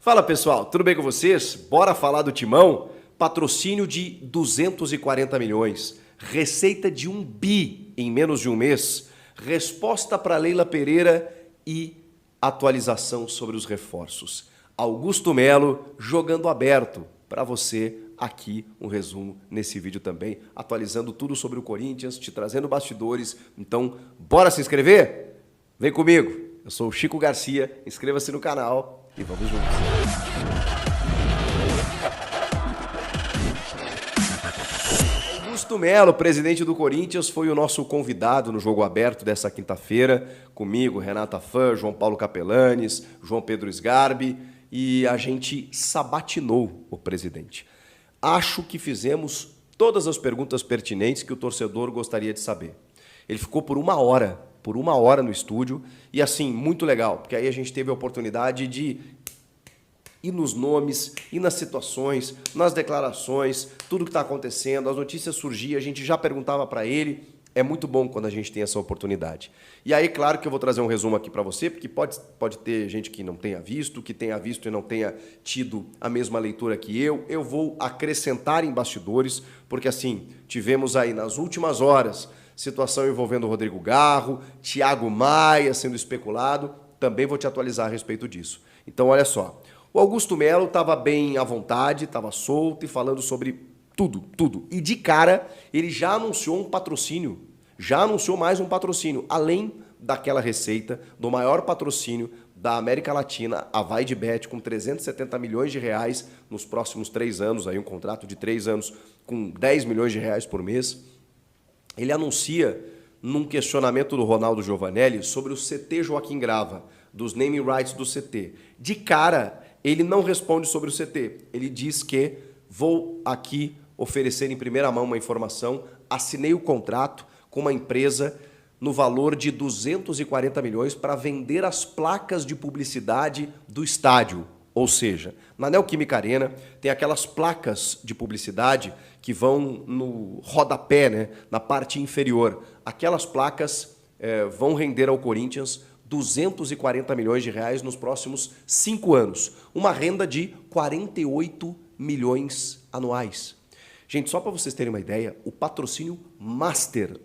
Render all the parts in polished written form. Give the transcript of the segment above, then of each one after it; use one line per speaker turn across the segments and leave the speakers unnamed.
Fala pessoal, tudo bem com vocês? Bora falar do Timão? Patrocínio de 240 milhões, receita de 1 bi em menos de um mês, resposta para Leila Pereira e atualização sobre os reforços. Augusto Melo jogando aberto para você aqui um resumo nesse vídeo também, atualizando tudo sobre o Corinthians, te trazendo bastidores. Então, bora se inscrever? Vem comigo, eu sou o Chico Garcia, inscreva-se no canal e vamos juntos. Augusto Melo, presidente do Corinthians, foi o nosso convidado no Jogo Aberto dessa quinta-feira, comigo, Renata Fã, João Paulo Capelanes, João Pedro Sgarbi, e a gente sabatinou o presidente. Acho que fizemos todas as perguntas pertinentes que o torcedor gostaria de saber. Ele ficou por uma hora no estúdio, e assim, muito legal, porque aí a gente teve a oportunidade de ir nos nomes, ir nas situações, nas declarações, tudo que está acontecendo, as notícias surgiam, a gente já perguntava para ele. É muito bom quando a gente tem essa oportunidade. E aí, claro que eu vou trazer um resumo aqui para você, porque pode ter gente que não tenha visto, que tenha visto e não tenha tido a mesma leitura que eu. Eu vou acrescentar em bastidores, porque assim, tivemos aí nas últimas horas situação envolvendo o Rodrigo Garro, Thiago Maia sendo especulado. Também vou te atualizar a respeito disso. Então, olha só. O Augusto Melo estava bem à vontade, estava solto e falando sobre tudo. E de cara, ele já anunciou um patrocínio, já anunciou mais um patrocínio, além daquela receita do maior patrocínio da América Latina, a VaideBet, com 370 milhões de reais nos próximos 3 anos, aí um contrato de 3 anos com 10 milhões de reais por mês. Ele anuncia num questionamento do Ronaldo Giovanelli sobre o CT Joaquim Grava, dos naming rights do CT. De cara, ele não responde sobre o CT. Ele diz que vou aqui oferecer em primeira mão uma informação, assinei o contrato com uma empresa no valor de 240 milhões para vender as placas de publicidade do estádio. Ou seja, na Neoquímica Arena tem aquelas placas de publicidade que vão no rodapé, né, na parte inferior. Aquelas placas vão render ao Corinthians 240 milhões de reais nos próximos 5 anos. Uma renda de 48 milhões anuais. Gente, só para vocês terem uma ideia, o patrocínio Master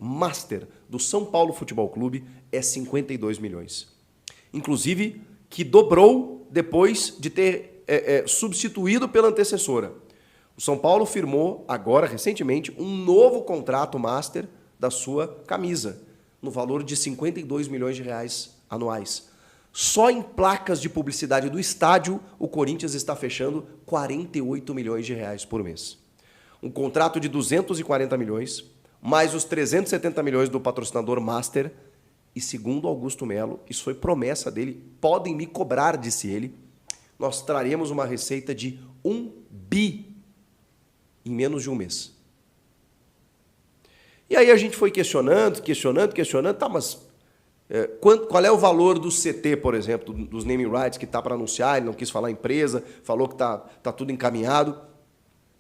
do São Paulo Futebol Clube é 52 milhões. Inclusive, que dobrou depois de ter substituído pela antecessora. O São Paulo firmou agora, recentemente, um novo contrato Master da sua camisa, no valor de 52 milhões de reais anuais. Só em placas de publicidade do estádio, o Corinthians está fechando 48 milhões de reais por mês. Um contrato de 240 milhões, mais os 370 milhões do patrocinador Master. E segundo Augusto Melo, isso foi promessa dele, podem me cobrar, disse ele, nós traremos uma receita de 1 bi em menos de um mês. E aí a gente foi questionando, tá, mas qual é o valor do CT, por exemplo, dos naming rights que está para anunciar? Ele não quis falar empresa, falou que tá tudo encaminhado.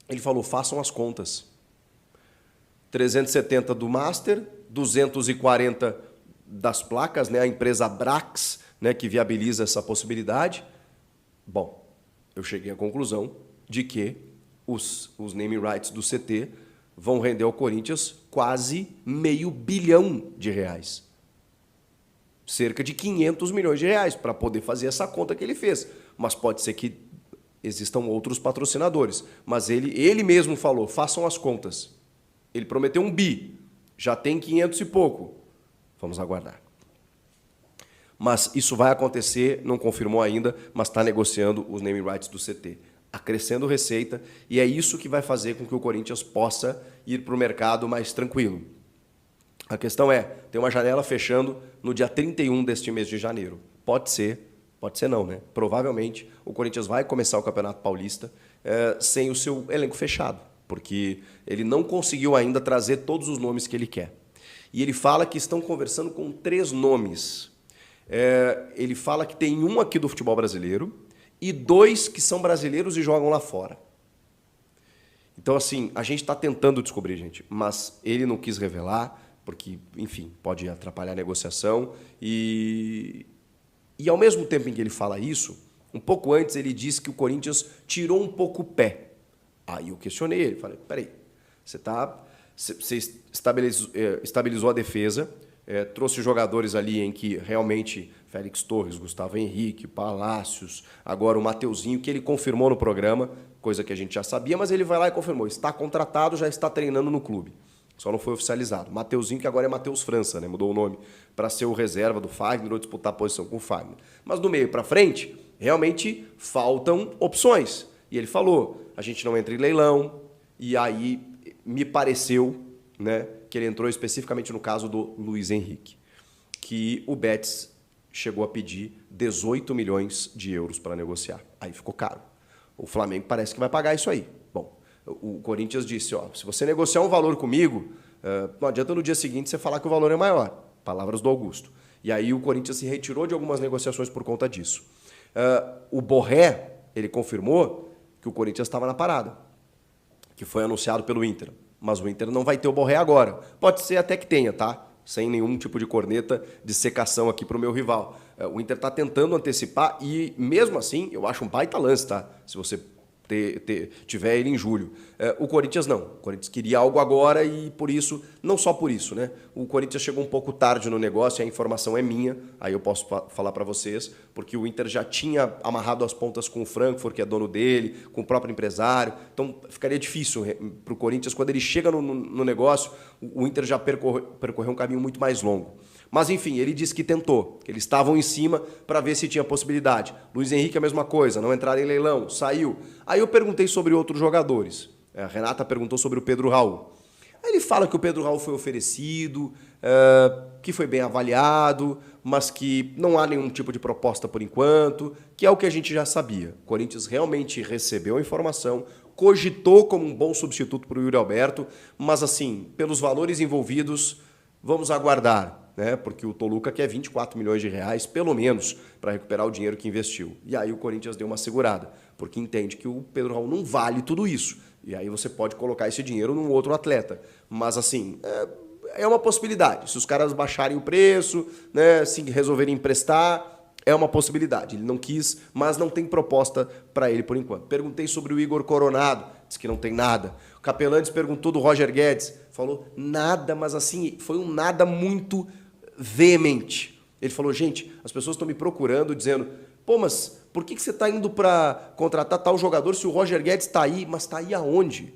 Ele falou, façam as contas. 370 do Master, 240 das placas, né, a empresa Brax, né, que viabiliza essa possibilidade. Bom, eu cheguei à conclusão de que os naming rights do CT vão render ao Corinthians quase meio bilhão de reais. Cerca de 500 milhões de reais para poder fazer essa conta que ele fez. Mas pode ser que existam outros patrocinadores. Mas ele mesmo falou, façam as contas. Ele prometeu 1 bi, já tem 500 e pouco. Vamos aguardar. Mas isso vai acontecer, não confirmou ainda, mas está negociando os naming rights do CT. Acrescendo receita, e é isso que vai fazer com que o Corinthians possa ir para o mercado mais tranquilo. A questão é, tem uma janela fechando no dia 31 deste mês de janeiro. Pode ser não, né? Provavelmente o Corinthians vai começar o Campeonato Paulista sem o seu elenco fechado, porque ele não conseguiu ainda trazer todos os nomes que ele quer. E ele fala que estão conversando com 3 nomes. Ele fala que tem um aqui do futebol brasileiro e 2 que são brasileiros e jogam lá fora. Então, assim, a gente está tentando descobrir, gente, mas ele não quis revelar, porque, enfim, pode atrapalhar a negociação. E ao mesmo tempo em que ele fala isso,
Um pouco antes ele disse que o Corinthians tirou um pouco o pé. Aí eu questionei ele, falei, peraí, você estabilizou a defesa, trouxe jogadores ali em que realmente Félix Torres, Gustavo Henrique, Palácios, agora o Mateuzinho, que ele confirmou no programa, coisa que a gente já sabia, mas ele vai lá e confirmou, está contratado, já está treinando no clube. Só não foi oficializado. Mateuzinho, que agora é Matheus França, né? Mudou o nome para ser o reserva do Fagner ou disputar a posição com o Fagner. Mas do meio para frente, realmente faltam opções. E ele falou, a gente não entra em leilão, e aí me pareceu, né, que ele entrou especificamente no caso do Luiz Henrique, que o Betis chegou a pedir 18 milhões de euros para negociar. Aí ficou caro. O Flamengo parece que vai pagar isso aí. Bom, o Corinthians disse, ó, se você negociar um valor comigo, não adianta no dia seguinte você falar que o valor é maior. Palavras do Augusto. E aí o Corinthians se retirou de algumas negociações por conta disso. O Borré, ele confirmou que o Corinthians estava na parada, que foi anunciado pelo Inter. Mas o Inter não vai ter o Borré agora. Pode ser até que tenha, tá? Sem nenhum tipo de corneta de secação aqui para o meu rival. O Inter está tentando antecipar e, mesmo assim, eu acho um baita lance, tá? Se você tiver ele em julho. O Corinthians não. O Corinthians queria algo agora e por isso, não só por isso, né? O Corinthians chegou um pouco tarde no negócio, a informação é minha, aí eu posso falar para vocês, porque o Inter já tinha amarrado as pontas com o Frankfurt, que é dono dele, com o próprio empresário, então ficaria difícil para o Corinthians, quando ele chega no negócio, o Inter já percorreu um caminho muito mais longo. Mas, enfim, ele disse que tentou, que eles estavam em cima para ver se tinha possibilidade. Luiz Henrique a mesma coisa, não entraram em leilão, saiu. Aí eu perguntei sobre outros jogadores. A Renata perguntou sobre o Pedro Raul. Aí ele fala que o Pedro Raul foi oferecido, que foi bem avaliado, mas que não há nenhum tipo de proposta por enquanto, que é o que a gente já sabia. O Corinthians realmente recebeu a informação, cogitou como um bom substituto para o Yuri Alberto, mas, assim, pelos valores envolvidos, vamos aguardar. Né? Porque o Toluca quer 24 milhões de reais, pelo menos, para recuperar o dinheiro que investiu. E aí o Corinthians deu uma segurada, porque entende que o Pedro Raul não vale tudo isso. E aí você pode colocar esse dinheiro num outro atleta. Mas, assim, é uma possibilidade. Se os caras baixarem o preço, né, se resolverem emprestar, é uma possibilidade. Ele não quis, mas não tem proposta para ele por enquanto. Perguntei sobre o Igor Coronado, disse que não tem nada. O Capelantes perguntou do Roger Guedes, falou nada, mas assim, foi um nada muito veemente. Ele falou, gente, as pessoas estão me procurando, dizendo, pô, mas por que você está indo para contratar tal jogador se o Roger Guedes está aí? Mas está aí aonde?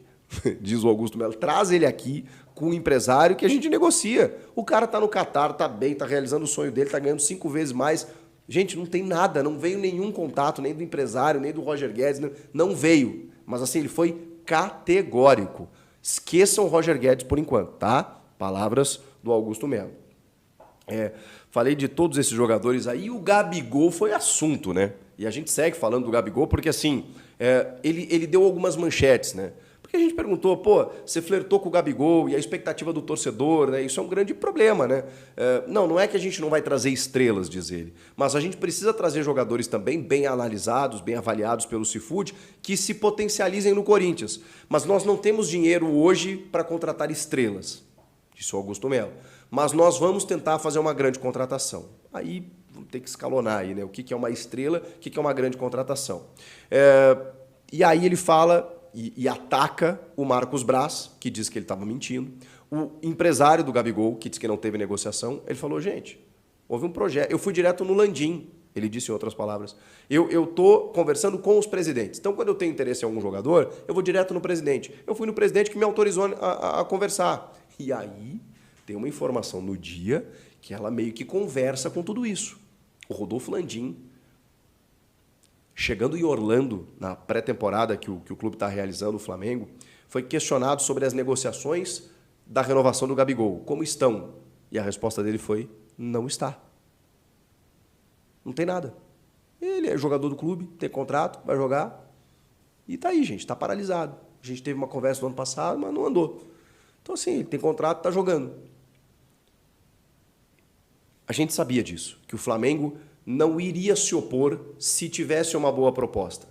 Diz o Augusto Melo, traz ele aqui com o empresário que a gente negocia. O cara está no Catar, está bem, está realizando o sonho dele, está ganhando 5 vezes mais. Gente, não tem nada, não veio nenhum contato, nem do empresário, nem do Roger Guedes, não veio. Mas assim, ele foi categórico. Esqueçam o Roger Guedes por enquanto, tá? Palavras do Augusto Melo. Falei de todos esses jogadores aí, o Gabigol foi assunto, né? E a gente segue falando do Gabigol porque, assim, ele deu algumas manchetes, né? Porque a gente perguntou, pô, você flertou com o Gabigol e a expectativa do torcedor, né? Isso é um grande problema, né? Não é que a gente não vai trazer estrelas, diz ele, mas a gente precisa trazer jogadores também bem analisados, bem avaliados pelo Cifute, que se potencializem no Corinthians. Mas nós não temos dinheiro hoje para contratar estrelas, disse o Augusto Melo. Mas nós vamos tentar fazer uma grande contratação. Aí vamos ter que escalonar aí, né? O que é uma estrela, o que é uma grande contratação. E aí ele fala e ataca o Marcos Braz, que diz que ele estava mentindo. O empresário do Gabigol, que diz que não teve negociação, ele falou, gente, houve um projeto. Eu fui direto no Landim, ele disse em outras palavras. Eu estou conversando com os presidentes. Então, quando eu tenho interesse em algum jogador, eu vou direto no presidente. Eu fui no presidente que me autorizou a conversar. E aí tem uma informação no dia que ela meio que conversa com tudo isso. O Rodolfo Landim, chegando em Orlando, na pré-temporada que o clube está realizando, o Flamengo, foi questionado sobre as negociações da renovação do Gabigol. Como estão? E a resposta dele foi, não está. Não tem nada. Ele é jogador do clube, tem contrato, vai jogar. E tá aí, gente, está paralisado. A gente teve uma conversa no ano passado, mas não andou. Então, assim, ele tem contrato, está jogando. A gente sabia disso, que o Flamengo não iria se opor se tivesse uma boa proposta.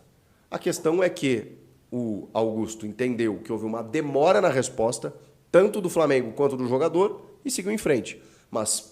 A questão é que o Augusto entendeu que houve uma demora na resposta, tanto do Flamengo quanto do jogador, e seguiu em frente. Mas